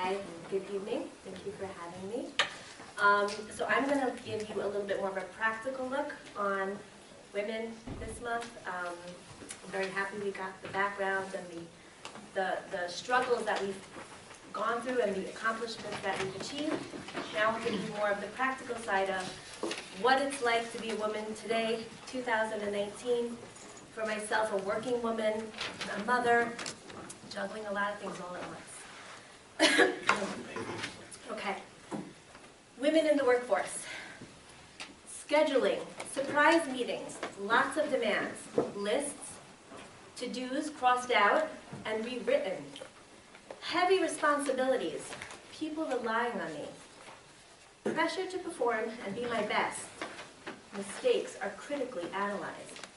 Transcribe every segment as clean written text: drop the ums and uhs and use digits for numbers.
Hi, good evening. Thank you for having me. So I'm going to give you a little bit more of a practical look on women this month. I'm very happy we got the background and the struggles that we've gone through and the accomplishments that we've achieved. Now I'll give you more of the practical side of what it's like to be a woman today, 2019. For myself, a working woman, a mother, juggling a lot of things all at once. Okay. Women in the workforce. Scheduling, surprise meetings, lots of demands, lists, to-dos crossed out and rewritten. Heavy responsibilities, people relying on me. Pressure to perform and be my best. Mistakes are critically analyzed.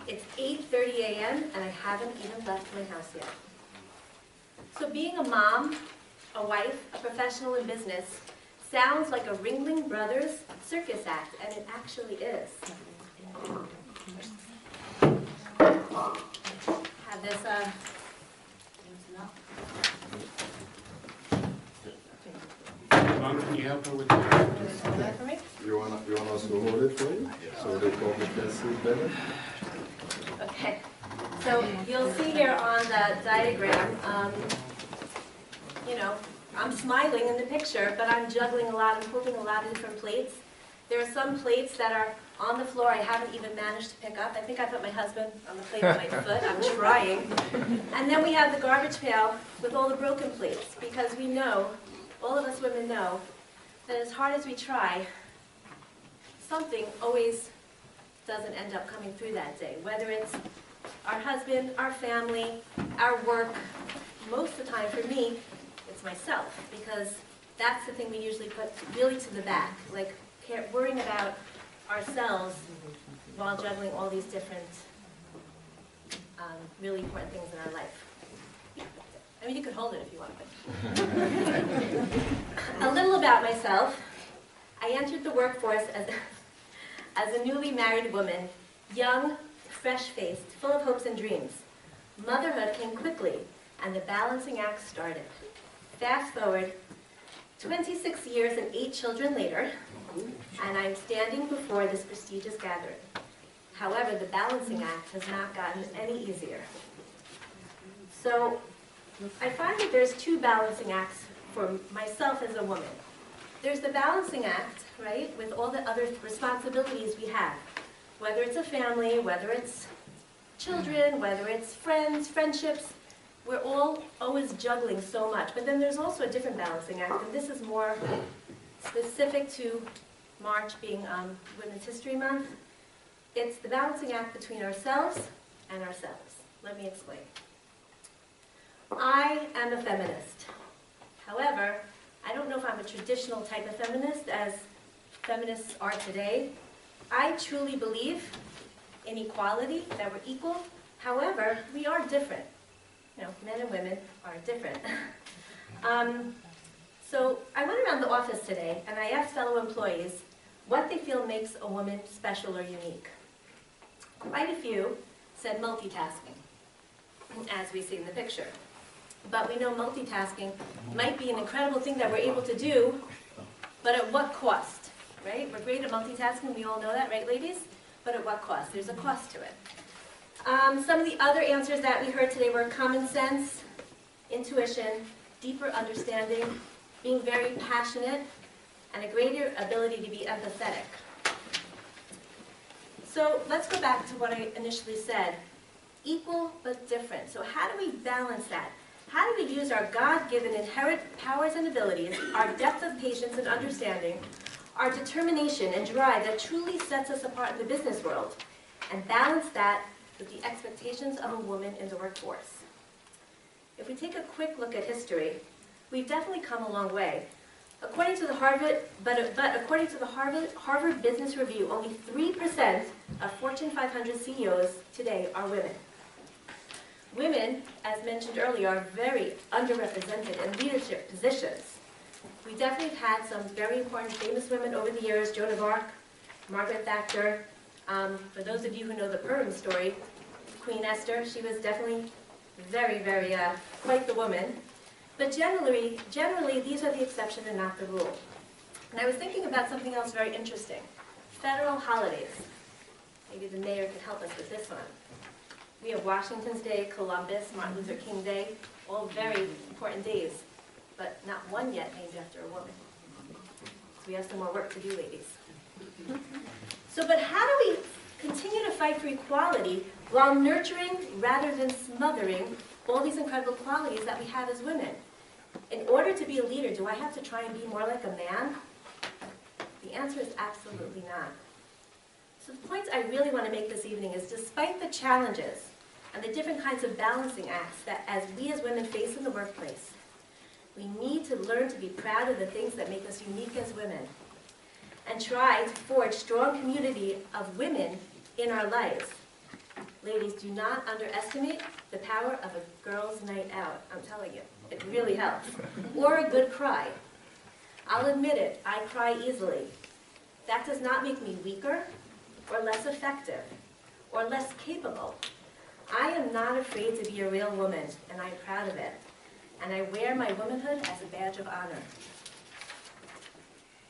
It's 8:30 a.m. and I haven't even left my house yet. So being a mom, a wife, a professional in business sounds like a Ringling Brothers circus act, and it actually is. Have this, Mom, can you help her with that? hold that for me? You want us to hold it for you? So the public can see better? Okay, so you'll see here on the diagram, you know, I'm smiling in the picture, but I'm juggling a lot, I'm holding a lot of different plates. There are some plates that are on the floor I haven't even managed to pick up. I think I put my husband on the plate with my foot, I'm trying. And then we have the garbage pail with all the broken plates, because we know, all of us women know, that as hard as we try, something always doesn't end up coming through that day, whether it's our husband, our family, our work. Most of the time for me, it's myself, because that's the thing we usually put really to the back, like worrying about ourselves while juggling all these different really important things in our life. I mean, you could hold it if you want, but. A little about myself. I entered the workforce as a newly married woman, young, fresh-faced, full of hopes and dreams. Motherhood came quickly, and the balancing act started. Fast forward, 26 years and 8 children later, and I'm standing before this prestigious gathering. However, the balancing act has not gotten any easier. So, I find that there's 2 balancing acts for myself as a woman. There's the balancing act, right, with all the other responsibilities we have. Whether it's a family, whether it's children, whether it's friends, friendships, we're all always juggling so much. But then there's also a different balancing act, and this is more specific to March being Women's History Month. It's the balancing act between ourselves and ourselves. Let me explain. I am a feminist. However, I don't know if I'm a traditional type of feminist as feminists are today. I truly believe in equality, that we're equal. However, we are different. You know, men and women are different. So I went around the office today and I asked fellow employees what they feel makes a woman special or unique. Quite a few said multitasking, as we see in the picture. But we know multitasking might be an incredible thing that we're able to do, but at what cost, right? We're great at multitasking, we all know that, right, ladies? But at what cost? There's a cost to it. Some of the other answers that we heard today were common sense, intuition, deeper understanding, being very passionate, and a greater ability to be empathetic. So let's go back to what I initially said. Equal but different. So how do we balance that? How do we use our God-given inherent powers and abilities, our depth of patience and understanding, our determination and drive that truly sets us apart in the business world, and balance that with the expectations of a woman in the workforce? If we take a quick look at history, we've definitely come a long way. According to the according to the Harvard Business Review, only 3% of Fortune 500 CEOs today are women. Women, as mentioned earlier, are very underrepresented in leadership positions. We definitely have had some very important famous women over the years, Joan of Arc, Margaret Thatcher. For those of you who know the Purim story, Queen Esther, she was definitely very, very quite the woman. But generally, these are the exception and not the rule. And I was thinking about something else very interesting. Federal holidays. Maybe the mayor could help us with this one. We have Washington's Day, Columbus, Martin Luther King Day, all very important days, but not one yet named after a woman. So we have some more work to do, ladies. So, but how do we continue to fight for equality while nurturing rather than smothering all these incredible qualities that we have as women? In order to be a leader, do I have to try and be more like a man? The answer is absolutely not. So the points I really want to make this evening is, despite the challenges and the different kinds of balancing acts that as we as women face in the workplace, we need to learn to be proud of the things that make us unique as women and try to forge strong community of women in our lives. Ladies, do not underestimate the power of a girls' night out. I'm telling you, it really helps. Or a good cry. I'll admit it, I cry easily. That does not make me weaker or less effective or less capable. I am not afraid to be a real woman, and I'm proud of it. And I wear my womanhood as a badge of honor.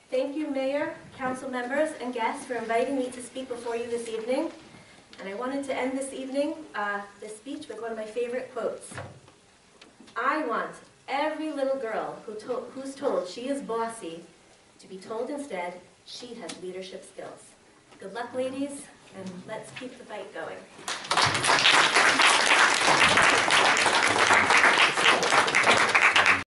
Thank you, Mayor, council members, and guests for inviting me to speak before you this evening. And I wanted to end this evening, this speech, with one of my favorite quotes. I want every little girl who's told she is bossy to be told instead she has leadership skills. Good luck, ladies, and let's keep the fight going.